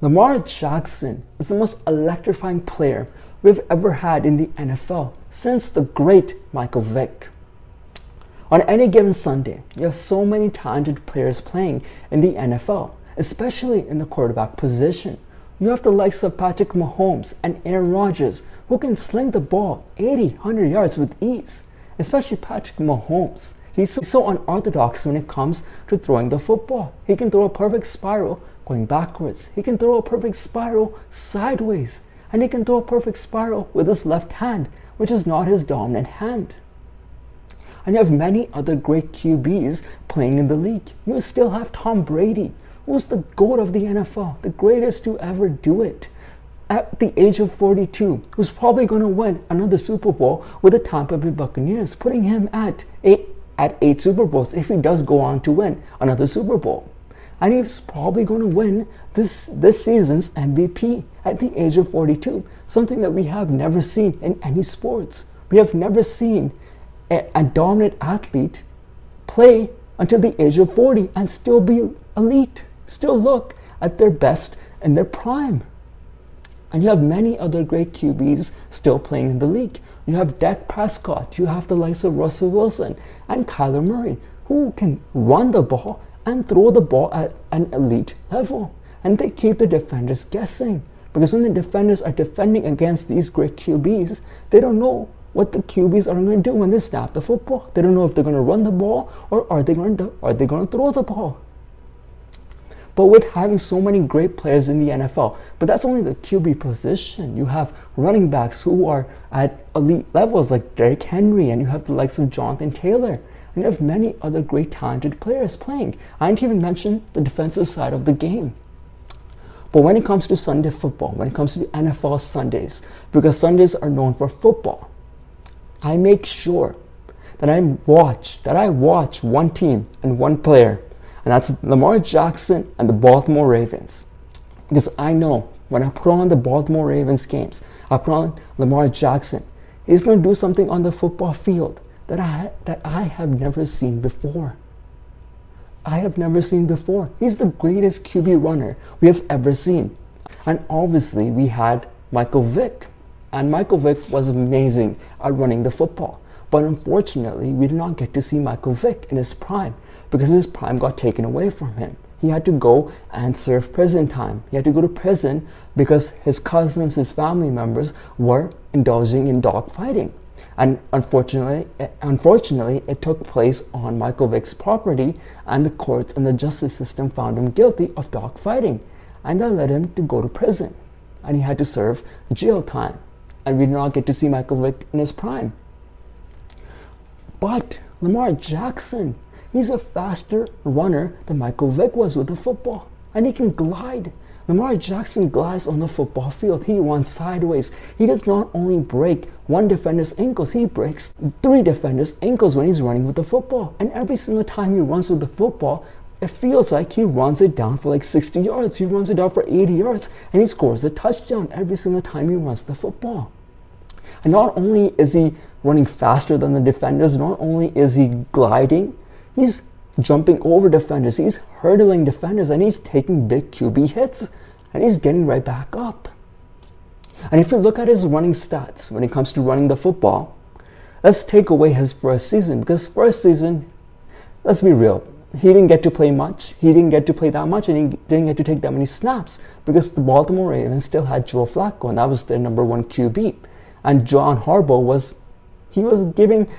Lamar Jackson is the most electrifying player we've ever had in the NFL since the great Michael Vick. On any given Sunday, you have so many talented players playing in the NFL, especially in the quarterback position. You have the likes of Patrick Mahomes and Aaron Rodgers who can sling the ball 80, 100 yards with ease, especially Patrick Mahomes. He's so unorthodox when it comes to throwing the football. He can throw a perfect spiral going backwards. He can throw a perfect spiral sideways. And he can throw a perfect spiral with his left hand, which is not his dominant hand. And you have many other great QBs playing in the league. You still have Tom Brady, who's the GOAT of the NFL, the greatest to ever do it. At the age of 42, who's probably going to win another Super Bowl with the Tampa Bay Buccaneers, putting him at eight Super Bowls if he does go on to win another Super Bowl. And he's probably going to win this season's MVP at the age of 42, something that we have never seen in any sports. We have never seen a dominant athlete play until the age of 40 and still be elite, still look at their best in their prime. And you have many other great QBs still playing in the league. You have Dak Prescott, you have the likes of Russell Wilson and Kyler Murray, who can run the ball and throw the ball at an elite level. And they keep the defenders guessing. Because when the defenders are defending against these great QBs, they don't know what the QBs are going to do when they snap the football. They don't know if they're going to run the ball or are they going to throw the ball. But with having so many great players in the NFL, but that's only the QB position. You have running backs who are at elite levels like Derrick Henry, and you have the likes of Jonathan Taylor. And you have many other great talented players playing. I didn't even mention the defensive side of the game. But when it comes to Sunday football, when it comes to the NFL Sundays, because Sundays are known for football, I make sure that I watch one team and one player, and that's Lamar Jackson and the Baltimore Ravens. Because I know when I put on the Baltimore Ravens games, I put on Lamar Jackson, he's going to do something on the football field that I have never seen before. I have never seen before. He's the greatest QB runner we have ever seen. And obviously we had Michael Vick. And Michael Vick was amazing at running the football. But unfortunately, we did not get to see Michael Vick in his prime because his prime got taken away from him. He had to go and serve prison time. He had to go to prison because his cousins, his family members were indulging in dog fighting. And unfortunately, it took place on Michael Vick's property, and the courts and the justice system found him guilty of dog fighting. And that led him to go to prison. And he had to serve jail time. And we did not get to see Michael Vick in his prime. But Lamar Jackson, he's a faster runner than Michael Vick was with the football. And he can glide. Lamar Jackson glides on the football field. He runs sideways. He does not only break one defender's ankles, he breaks three defenders' ankles when he's running with the football. And every single time he runs with the football, it feels like he runs it down for like 60 yards. He runs it down for 80 yards, and he scores a touchdown every single time he runs the football. And not only is he running faster than the defenders, not only is he gliding, he's jumping over defenders, he's hurdling defenders, and he's taking big QB hits, and he's getting right back up. And if you look at his running stats when it comes to running the football, let's take away his first season, because first season, let's be real, he didn't get to play much, he didn't get to play that much, and he didn't get to take that many snaps, because the Baltimore Ravens still had Joe Flacco, and that was their number one QB. And John Harbaugh was giving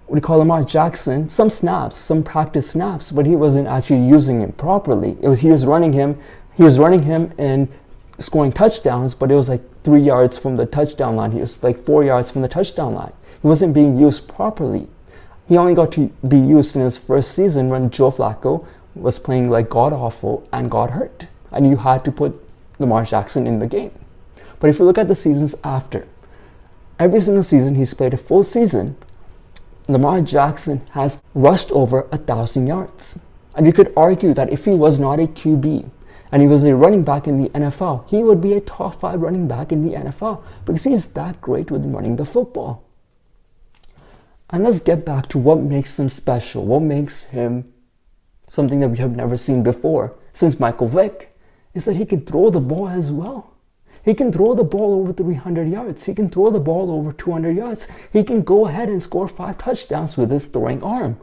Lamar Jackson some snaps, some practice snaps, but he wasn't actually using him properly. He was running him and scoring touchdowns, but it was like 3 yards from the touchdown line. He was like 4 yards from the touchdown line. He wasn't being used properly. He only got to be used in his first season when Joe Flacco was playing like god-awful and got hurt. And you had to put Lamar Jackson in the game. But if you look at the seasons after, every single season he's played a full season, Lamar Jackson has rushed over 1,000 yards. And you could argue that if he was not a QB and he was a running back in the NFL, he would be a top 5 running back in the NFL because he's that great with running the football. And let's get back to what makes him special, what makes him something that we have never seen before since Michael Vick. is that he can throw the ball as well. He can throw the ball over 300 yards. He can throw the ball over 200 yards. He can go ahead and score 5 touchdowns with his throwing arm.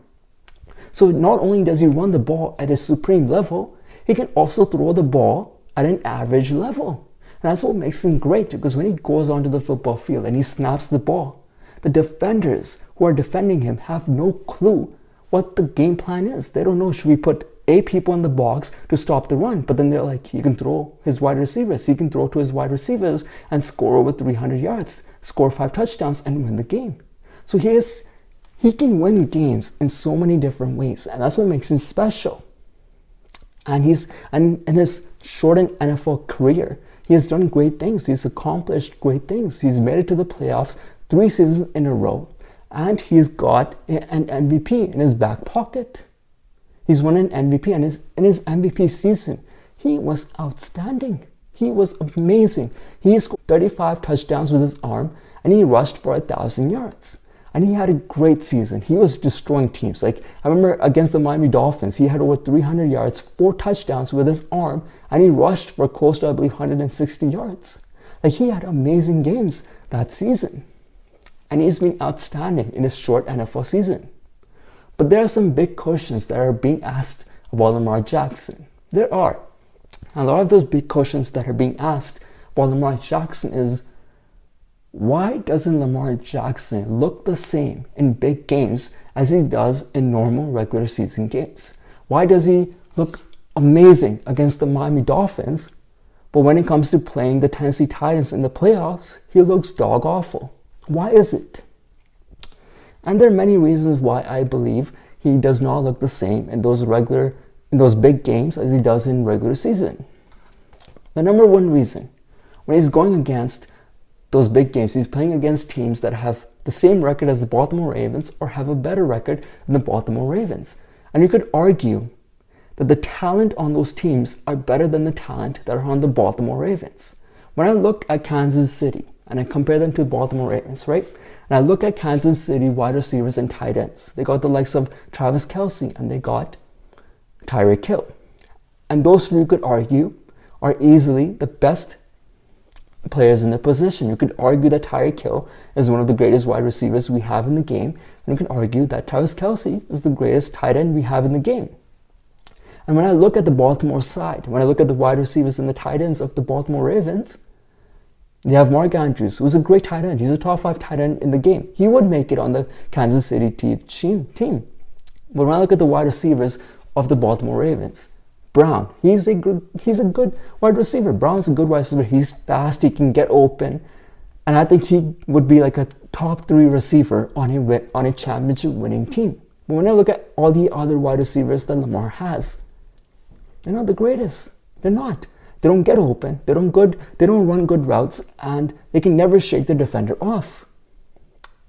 So not only does he run the ball at a supreme level, he can also throw the ball at an average level. And that's what makes him great, because when he goes onto the football field and he snaps the ball, the defenders who are defending him have no clue what the game plan is. They don't know, should we put 8 people in the box to stop the run? But then they're like, he can throw his wide receivers. He can throw to his wide receivers and score over 300 yards, score 5 touchdowns and win the game. So he can win games in so many different ways, and that's what makes him special. And in his shortened NFL career, he has done great things. He's accomplished great things. He's made it to the playoffs 3 seasons in a row, and he's got an MVP in his back pocket. He's won an MVP, and in his MVP season, he was outstanding. He was amazing. He scored 35 touchdowns with his arm, and he rushed for 1,000 yards. And he had a great season. He was destroying teams. Like, I remember against the Miami Dolphins, he had over 300 yards, 4 touchdowns with his arm, and he rushed for close to, I believe, 160 yards. Like, he had amazing games that season. And he's been outstanding in his short NFL season. But there are some big questions that are being asked about Lamar Jackson. There are. And a lot of those big questions that are being asked about Lamar Jackson is, why doesn't Lamar Jackson look the same in big games as he does in normal regular season games? Why does he look amazing against the Miami Dolphins, but when it comes to playing the Tennessee Titans in the playoffs, he looks dog awful? Why is it? And there are many reasons why I believe he does not look the same in those big games as he does in regular season. The number one reason, when he's going against those big games, he's playing against teams that have the same record as the Baltimore Ravens or have a better record than the Baltimore Ravens. And you could argue that the talent on those teams are better than the talent that are on the Baltimore Ravens. When I look at Kansas City and I compare them to the Baltimore Ravens, right? And I look at Kansas City wide receivers and tight ends. They got the likes of Travis Kelce and they got Tyreek Hill. And those two, you could argue, are easily the best players in the position. You could argue that Tyreek Hill is one of the greatest wide receivers we have in the game, and you can argue that Travis Kelce is the greatest tight end we have in the game. And when I look at the Baltimore side, when I look at the wide receivers and the tight ends of the Baltimore Ravens, they have Mark Andrews, who's a great tight end. He's a top 5 tight end in the game. He would make it on the Kansas City team. But when I look at the wide receivers of the Baltimore Ravens, Brown, he's a good wide receiver. Brown's a good wide receiver. He's fast. He can get open, and I think he would be like a top 3 receiver on a championship-winning team. But when I look at all the other wide receivers that Lamar has, they're not the greatest. They're not. They don't get open. They don't run good routes, and they can never shake the defender off.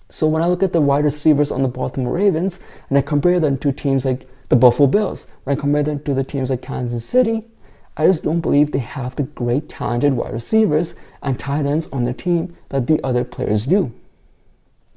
So when I look at the wide receivers on the Baltimore Ravens and I compare them to teams like the Buffalo Bills, when I compare them to the teams like Kansas City, I just don't believe they have the great talented wide receivers and tight ends on their team that the other players do.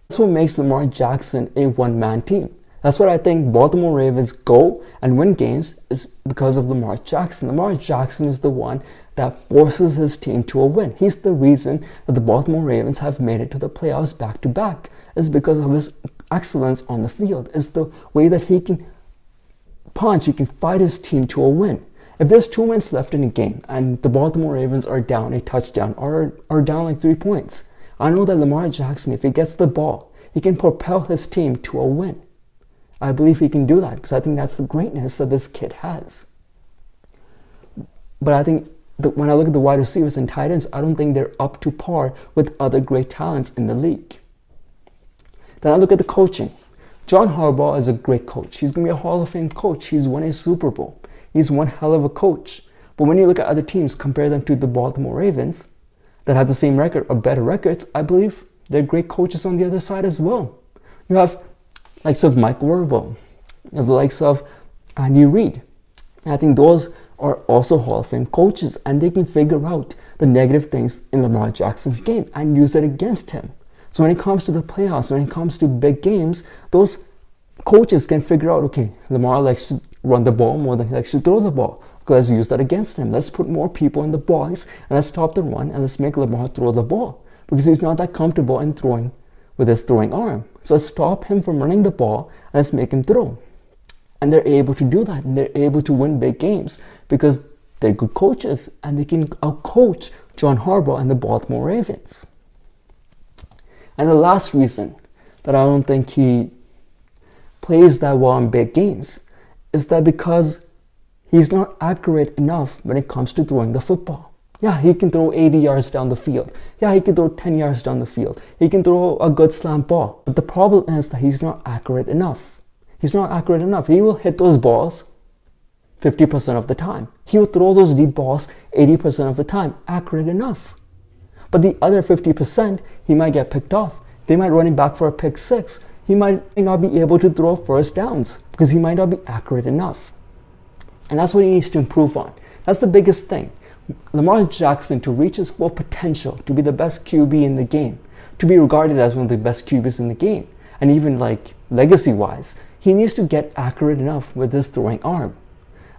That's what makes Lamar Jackson a one-man team. That's what I think Baltimore Ravens go and win games is because of Lamar Jackson. Lamar Jackson is the one that forces his team to a win. He's the reason that the Baltimore Ravens have made it to the playoffs back-to-back. It's because of his excellence on the field. It's the way that he can punch, he can fight his team to a win. If there's 2 minutes left in a game and the Baltimore Ravens are down a touchdown or are down like 3 points, I know that Lamar Jackson, if he gets the ball, he can propel his team to a win. I believe he can do that because I think that's the greatness that this kid has. But I think that when I look at the wide receivers and tight ends, I don't think they're up to par with other great talents in the league. Then I look at the coaching. John Harbaugh is a great coach. He's going to be a Hall of Fame coach. He's won a Super Bowl. He's one hell of a coach. But when you look at other teams, compare them to the Baltimore Ravens that have the same record or better records, I believe they're great coaches on the other side as well. You have likes of Mike Vrabel, the likes of Andy Reid. I think those are also Hall of Fame coaches, and they can figure out the negative things in Lamar Jackson's game and use it against him. So when it comes to the playoffs, when it comes to big games, those coaches can figure out, okay, Lamar likes to run the ball more than he likes to throw the ball. Let's use that against him. Let's put more people in the box and let's stop the run and let's make Lamar throw the ball because he's not that comfortable in throwing with his throwing arm. So let's stop him from running the ball and let's make him throw. And they're able to do that and they're able to win big games because they're good coaches and they can outcoach John Harbaugh and the Baltimore Ravens. And the last reason that I don't think he plays that well in big games is that because he's not accurate enough when it comes to throwing the football. Yeah, he can throw 80 yards down the field. Yeah, he can throw 10 yards down the field. He can throw a good slant ball. But the problem is that he's not accurate enough. He's not accurate enough. He will hit those balls 50% of the time. He will throw those deep balls 80% of the time, accurate enough. But the other 50%, he might get picked off. They might run him back for a pick six. He might not be able to throw first downs because he might not be accurate enough. And that's what he needs to improve on. That's the biggest thing. Lamar Jackson, to reach his full potential, to be the best QB in the game, to be regarded as one of the best QBs in the game, and even like legacy-wise, he needs to get accurate enough with his throwing arm.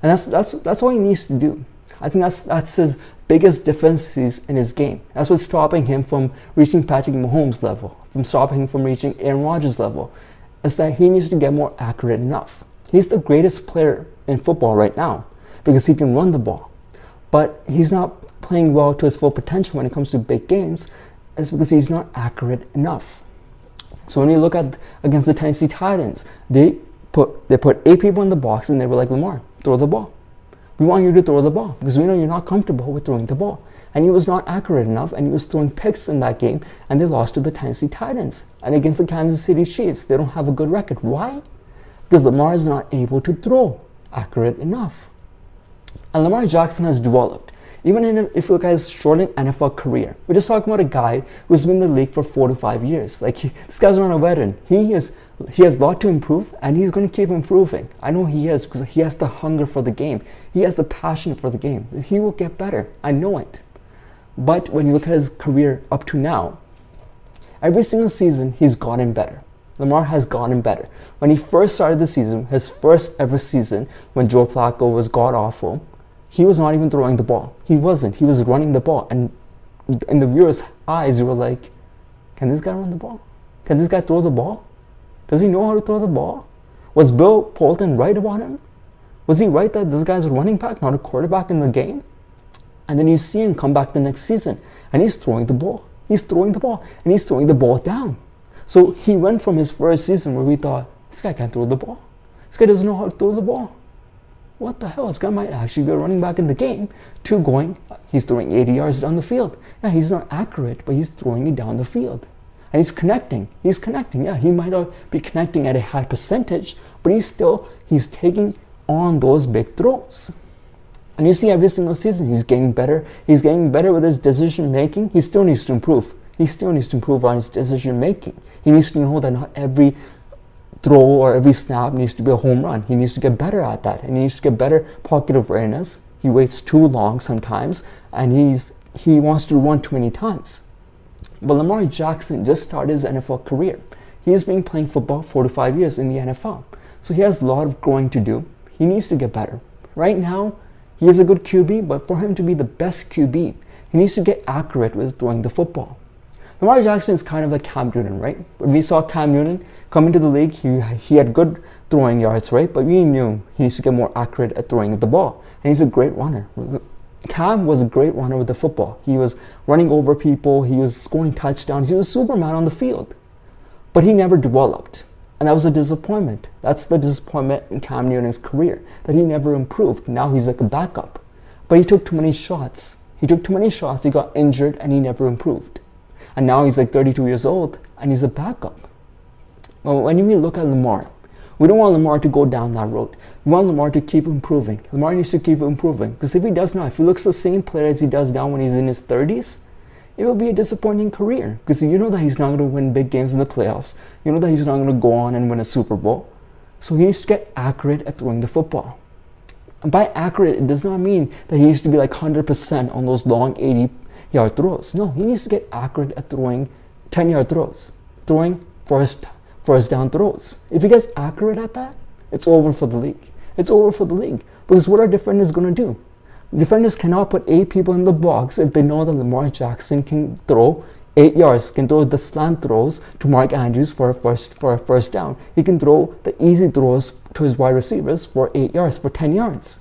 And that's what he needs to do. I think that's his biggest deficiencies in his game. That's what's stopping him from reaching Patrick Mahomes' level, from stopping him from reaching Aaron Rodgers' level, is that he needs to get more accurate enough. He's the greatest player in football right now because he can run the ball. But he's not playing well to his full potential when it comes to big games. It's because he's not accurate enough. So when you look at against the Tennessee Titans, they put 8 people in the box and they were like, Lamar, throw the ball. We want you to throw the ball because we know you're not comfortable with throwing the ball. And he was not accurate enough and he was throwing picks in that game and they lost to the Tennessee Titans. And against the Kansas City Chiefs, they don't have a good record. Why? Because Lamar is not able to throw accurate enough. And Lamar Jackson has developed. Even if you look at his shortened NFL career, we're just talking about a guy who's been in the league for 4 to 5 years. This guy's not a veteran. He has a lot to improve, and he's going to keep improving. I know he is because he has the hunger for the game. He has the passion for the game. He will get better. I know it. But when you look at his career up to now, every single season he's gotten better. Lamar has gotten better. When he first started the season, his first ever season, when Joe Flacco was god-awful, he was not even throwing the ball. He wasn't. He was running the ball. And in the viewers' eyes, you were like, can this guy run the ball? Can this guy throw the ball? Does he know how to throw the ball? Was Bill Polton right about him? Was he right that this guy's a running back, not a quarterback in the game? And then you see him come back the next season, and he's throwing the ball. He's throwing the ball, and he's throwing the ball down. So he went from his first season where we thought, this guy can't throw the ball. This guy doesn't know how to throw the ball. What the hell? This guy might actually be a running back in the game, to going, he's throwing 80 yards down the field. Yeah, he's not accurate, but he's throwing it down the field. And he's connecting. He's connecting. Yeah, he might not be connecting at a high percentage, but he's taking on those big throws. And you see every single season, he's getting better. He's getting better with his decision making. He still needs to improve. He still needs to improve on his decision making. He needs to know that not every throw or every snap needs to be a home run. He needs to get better at that. And he needs to get better pocket awareness. He waits too long sometimes, and he wants to run too many times. But Lamar Jackson just started his NFL career. He's been playing football 4 to 5 years in the NFL. So he has a lot of growing to do. He needs to get better. Right now, he is a good QB, but for him to be the best QB, he needs to get accurate with throwing the football. Lamar Jackson is kind of like Cam Newton, right? When we saw Cam Newton come into the league, he had good throwing yards, right? But we knew he needs to get more accurate at throwing the ball. And he's a great runner. Cam was a great runner with the football. He was running over people. He was scoring touchdowns. He was Superman on the field. But he never developed. And that was a disappointment. That's the disappointment in Cam Newton's career, that he never improved. Now he's like a backup. But he took too many shots. He got injured, and he never improved. And now he's like 32 years old, and he's a backup. Well, when we look at Lamar, we don't want Lamar to go down that road. We want Lamar to keep improving. Lamar needs to keep improving. Because if he does not, if he looks the same player as he does now when he's in his 30s, it will be a disappointing career. Because you know that he's not going to win big games in the playoffs. You know that he's not going to go on and win a Super Bowl. So he needs to get accurate at throwing the football. And by accurate, it does not mean that he needs to be like 100% on those long 80-yard throws. No, he needs to get accurate at throwing 10-yard throws, throwing first down throws. If he gets accurate at that, it's over for the league. it's over for the league. Because what are defenders going to do? Defenders cannot put 8 people in the box if they know that Lamar Jackson can throw 8 yards, can throw the slant throws to Mark Andrews for a first down. He can throw the easy throws to his wide receivers for 8 yards, for 10 yards.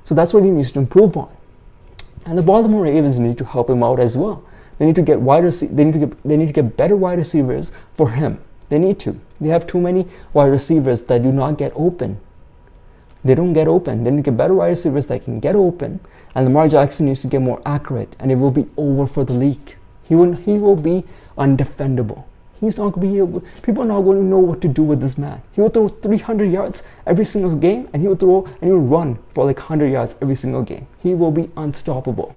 So that's what he needs to improve on. And the Baltimore Ravens need to help him out as well. They need to get they need to get better wide receivers for him. They need to. They have too many wide receivers that do not get open. They don't get open. They need to get better wide receivers that can get open. And Lamar Jackson needs to get more accurate, and it will be over for the league. He will be undefendable. He's not going to be able. People are not going to know what to do with this man. He will throw 300 yards every single game, and he will run for like 100 yards every single game. He will be unstoppable.